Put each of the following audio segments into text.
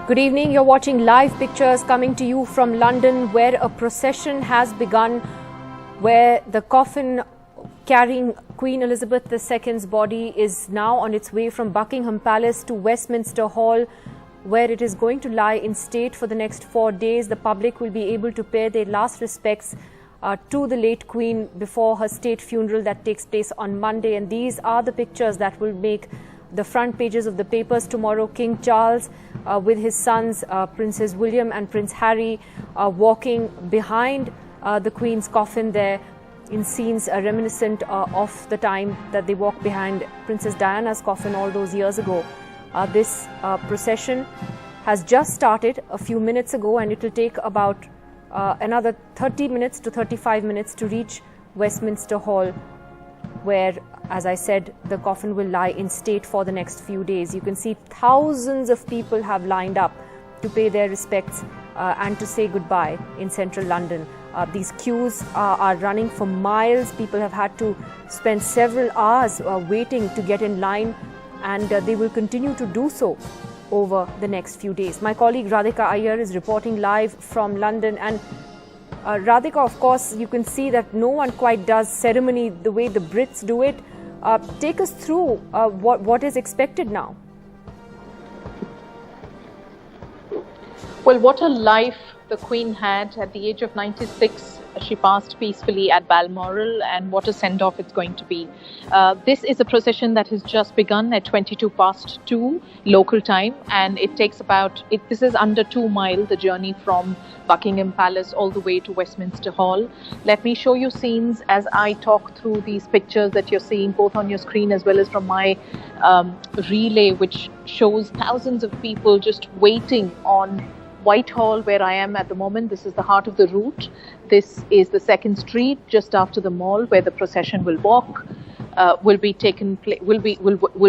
Good evening. You're watching live pictures coming to you from London, where a procession has begun, where the coffin carrying Queen Elizabeth II's body is now on its way from Buckingham Palace to Westminster Hall, where it is going to lie in state for the next 4 days. The public will be able to pay their last respects to the late Queen before her state funeral that takes place on Monday. And these are the pictures that will make the front pages of the papers tomorrow. King Charles with his sons, Princes William and Prince Harry, walking behind the Queen's coffin there in scenes reminiscent of the time that they walked behind Princess Diana's coffin all those years ago. This procession has just started a few minutes ago, and it will take about another 30 minutes to 35 minutes to reach Westminster Hall, where, as I said, the coffin will lie in state for the next few days. You can see thousands of people have lined up to pay their respects and to say goodbye in central London. These queues are running for miles. People have had to spend several hours waiting to get in line, and they will continue to do so over the next few days. My colleague Radhika Iyer is reporting live from London. And Radhika, of course, you can see that no one quite does ceremony the way the Brits do it. Take us through what is expected now. Well, what a life the Queen had. At the age of 96, she passed peacefully at Balmoral, and what a send-off it's going to be. This is a procession that has just begun at 2:22 local time, and it takes this is under 2 miles, the journey from Buckingham Palace all the way to Westminster Hall. Let me show you scenes as I talk through these pictures that you're seeing both on your screen as well as from my relay, which shows thousands of people just waiting on Whitehall, where I am at the moment. This is the heart of the route. This is the second street just after the mall, where the procession will walk, will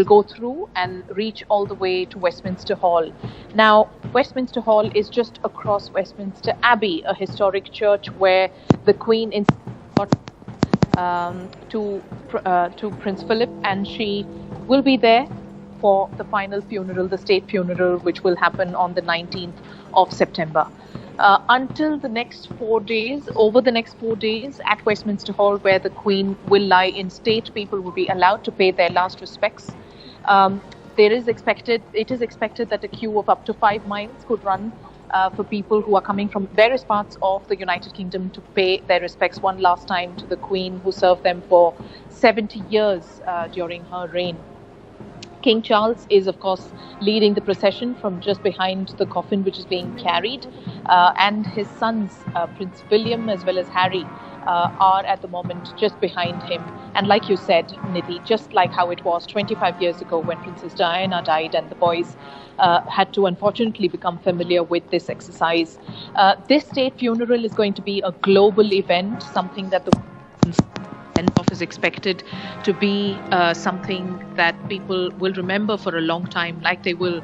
go through and reach all the way to Westminster Hall. Now, Westminster Hall is just across Westminster Abbey, a historic church where the Queen to Prince Philip, and she will be there for the final funeral, the state funeral, which will happen on the 19th of September. Until the next 4 days, over the next 4 days at Westminster Hall, where the Queen will lie in state, people will be allowed to pay their last respects. It is expected that a queue of up to 5 miles could run for people who are coming from various parts of the United Kingdom to pay their respects one last time to the Queen, who served them for 70 years during her reign. King Charles is, of course, leading the procession from just behind the coffin which is being carried, and his sons, Prince William as well as Harry, are at the moment just behind him. And like you said, Nidhi, just like how it was 25 years ago when Princess Diana died and the boys had to unfortunately become familiar with this exercise. This state funeral is going to be a global event, something that the send-off is expected to be something that people will remember for a long time, like they will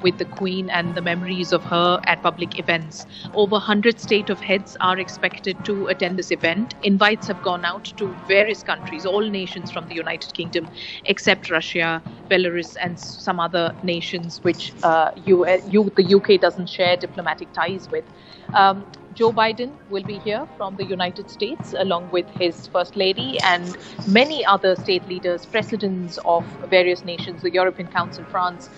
with the Queen and the memories of her at public events. Over 100 state of heads are expected to attend this event. Invites have gone out to various countries, all nations from the United Kingdom, except Russia, Belarus, and some other nations which the UK doesn't share diplomatic ties with. Joe Biden will be here from the United States, along with his First Lady and many other state leaders, presidents of various nations. The European Council, France,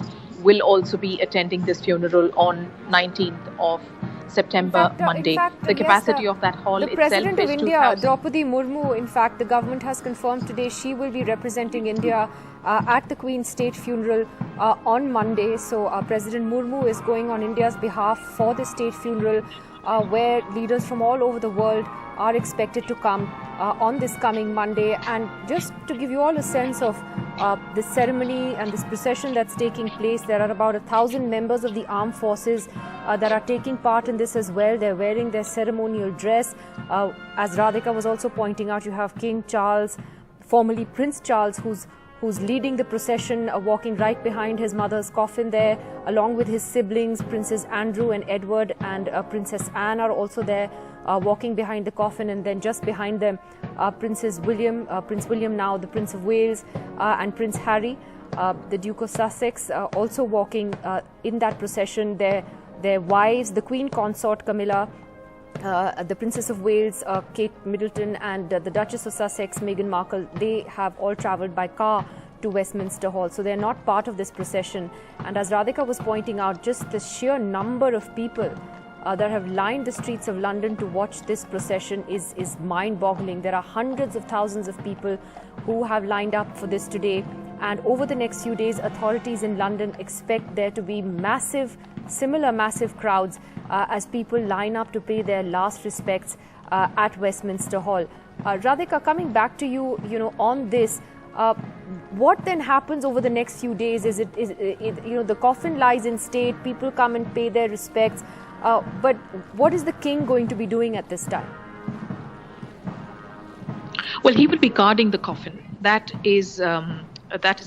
will also be attending this funeral on 19th of September, Monday. The capacity of that hall itself is 2,000. The President of India, Draupadi Murmu, in fact, the government has confirmed today she will be representing India at the Queen's state funeral on Monday. So President Murmu is going on India's behalf for the state funeral, where leaders from all over the world are expected to come on this coming Monday. And just to give you all a sense of this ceremony and this procession that's taking place, there are about 1,000 members of the armed forces that are taking part in this as well. They're wearing their ceremonial dress. As Radhika was also pointing out, you have King Charles, formerly Prince Charles, who's leading the procession, walking right behind his mother's coffin there, along with his siblings. Princes Andrew and Edward and Princess Anne are also there, walking behind the coffin. And then just behind them, Prince William now the Prince of Wales, and Prince Harry. the Duke of Sussex also walking in that procession. Their wives, the Queen Consort Camilla, the Princess of Wales, Kate Middleton, and the Duchess of Sussex, Meghan Markle, they have all travelled by car to Westminster Hall. So they're not part of this procession. And as Radhika was pointing out, just the sheer number of people that have lined the streets of London to watch this procession is mind-boggling. There are hundreds of thousands of people who have lined up for this today. And over the next few days, authorities in London expect there to be similar massive crowds as people line up to pay their last respects at Westminster Hall. Radhika, coming back to you, on this, what then happens over the next few days? Is it the coffin lies in state, people come and pay their respects, but what is the king going to be doing at this time? Well, he will be guarding the coffin. That is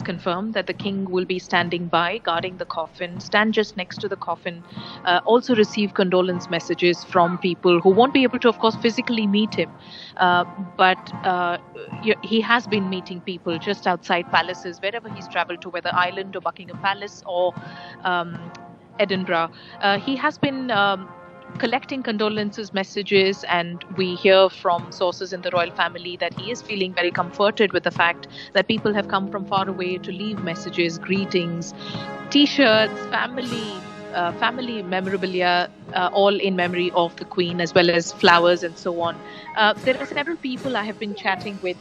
confirmed, that the king will be standing by, guarding the coffin, stand just next to the coffin, also receive condolence messages from people who won't be able to, of course, physically meet him. But he has been meeting people just outside palaces, wherever he's traveled to, whether Ireland or Buckingham Palace or Edinburgh. He has been collecting condolences messages, and we hear from sources in the royal family that he is feeling very comforted with the fact that people have come from far away to leave messages, greetings, t-shirts, family memorabilia, all in memory of the Queen, as well as flowers and so on. There are several people I have been chatting with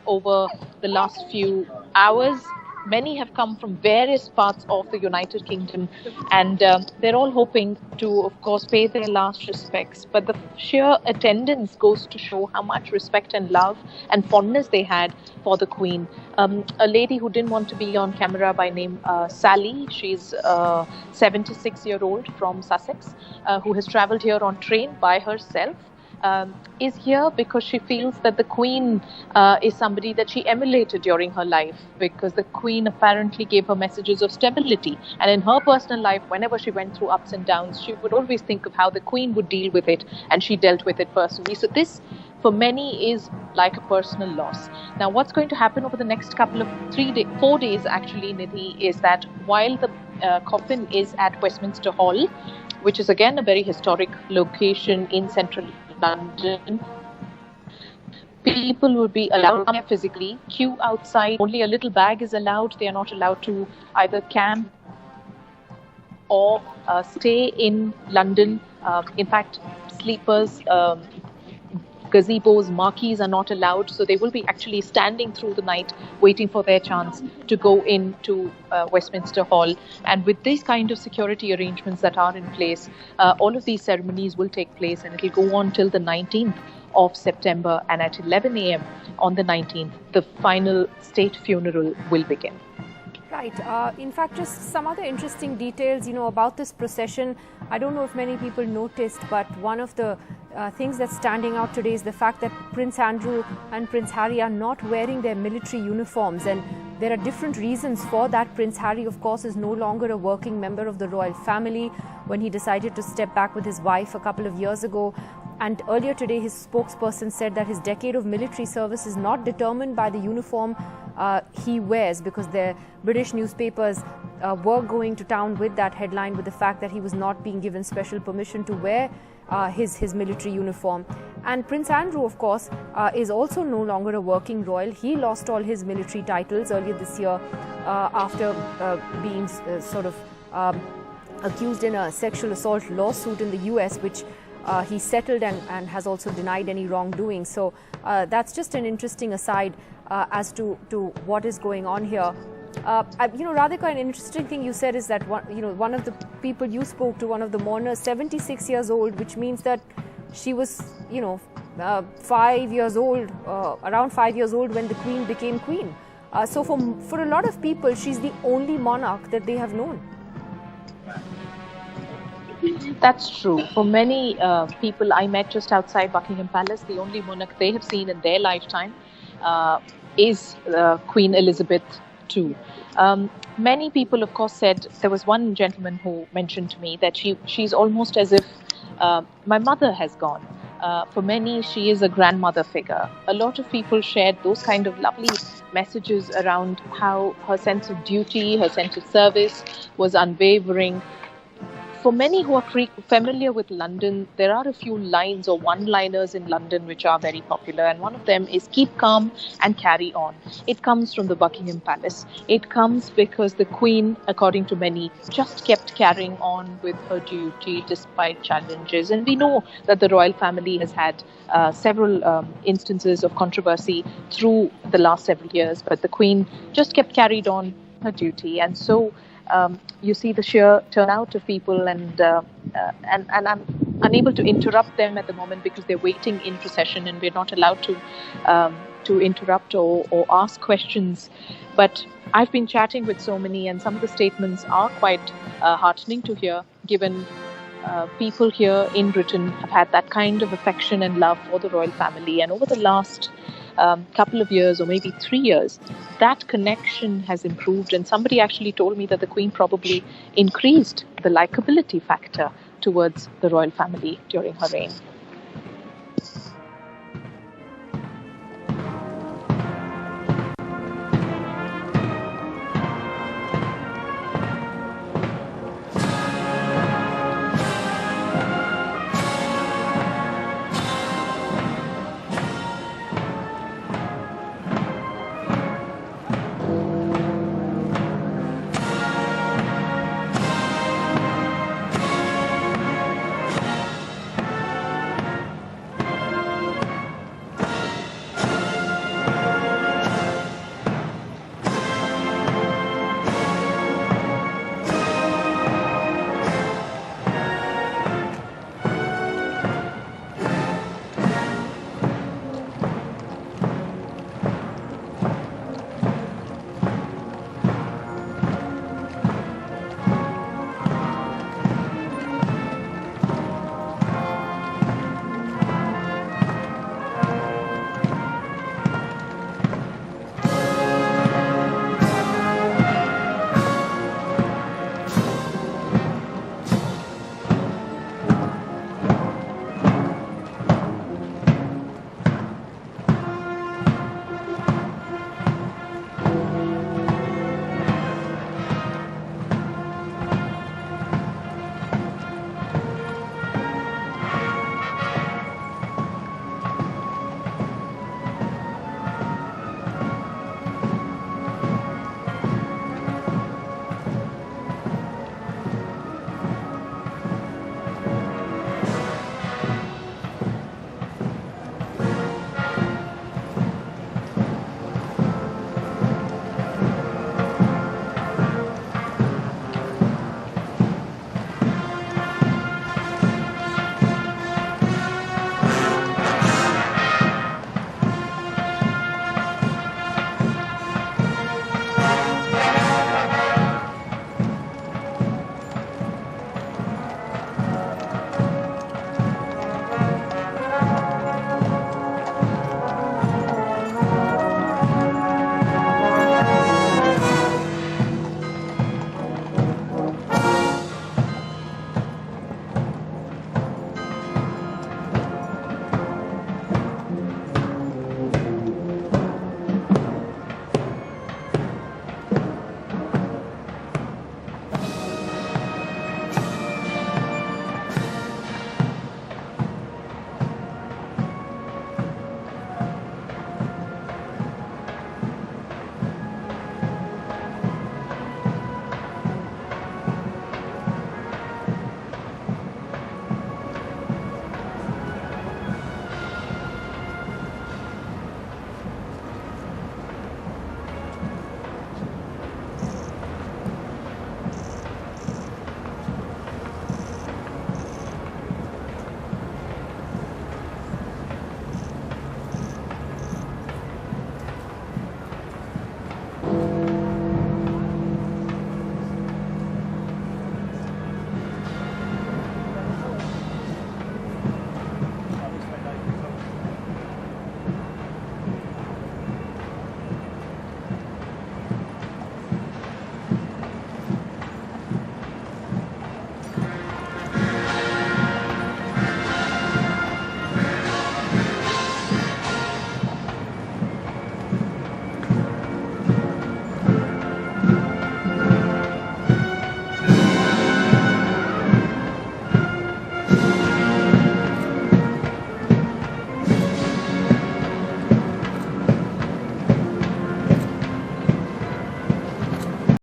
over the last few hours. Many have come from various parts of the United Kingdom, and they're all hoping to, of course, pay their last respects. But the sheer attendance goes to show how much respect and love and fondness they had for the Queen. A lady who didn't want to be on camera by name Sally, she's a 76-year-old from Sussex, who has travelled here on train by herself. Is here because she feels that the Queen is somebody that she emulated during her life, because the Queen apparently gave her messages of stability. And in her personal life, whenever she went through ups and downs, she would always think of how the Queen would deal with it, and she dealt with it personally. So this, for many, is like a personal loss. Now, what's going to happen over the next couple of 4 days, actually, Nidhi, is that while the coffin is at Westminster Hall, which is again a very historic location in central London, people will be allowed to physically queue outside. Only a little bag is allowed. They are not allowed to either camp or stay in London. In fact, sleepers, gazebos, marquees are not allowed. So they will be actually standing through the night waiting for their chance to go into Westminster Hall. And with these kind of security arrangements that are in place, all of these ceremonies will take place, and it will go on till the 19th of September. And at 11 a.m. on the 19th, the final state funeral will begin. Right. In fact, just some other interesting details, about this procession. I don't know if many people noticed, but one of the things that's standing out today is the fact that Prince Andrew and Prince Harry are not wearing their military uniforms. And there are different reasons for that. Prince Harry, of course, is no longer a working member of the royal family when he decided to step back with his wife a couple of years ago. And earlier today, his spokesperson said that his decade of military service is not determined by the uniform he wears, because the British newspapers were going to town with that headline, with the fact that he was not being given special permission to wear his military uniform. And Prince Andrew, of course, is also no longer a working royal. He lost all his military titles earlier this year after being accused in a sexual assault lawsuit in the US, which he settled and has also denied any wrongdoing. So that's just an interesting aside as to what is going on here. Radhika, an interesting thing you said is that one of the people you spoke to, one of the mourners, 76 years old, which means that she was 5 years old, around 5 years old when the Queen became Queen. So for a lot of people, she's the only monarch that they have known. That's true. For many people I met just outside Buckingham Palace, the only monarch they have seen in their lifetime is Queen Elizabeth II. Many people, of course, said, there was one gentleman who mentioned to me that she's almost as if my mother has gone. For many, she is a grandmother figure. A lot of people shared those kind of lovely messages around how her sense of duty, her sense of service was unwavering. For many who are familiar with London, there are a few lines or one-liners in London which are very popular, and one of them is "keep calm and carry on." It comes from the Buckingham Palace. It comes because the Queen, according to many, just kept carrying on with her duty despite challenges. And we know that the royal family has had several instances of controversy through the last several years, but the Queen just kept carried on her duty. And so you see the sheer turnout of people, and I'm unable to interrupt them at the moment because they're waiting in procession, and we're not allowed to interrupt or ask questions. But I've been chatting with so many, and some of the statements are quite heartening to hear, given people here in Britain have had that kind of affection and love for the royal family. And over the last couple of years, or maybe 3 years, that connection has improved. And somebody actually told me that the Queen probably increased the likability factor towards the royal family during her reign.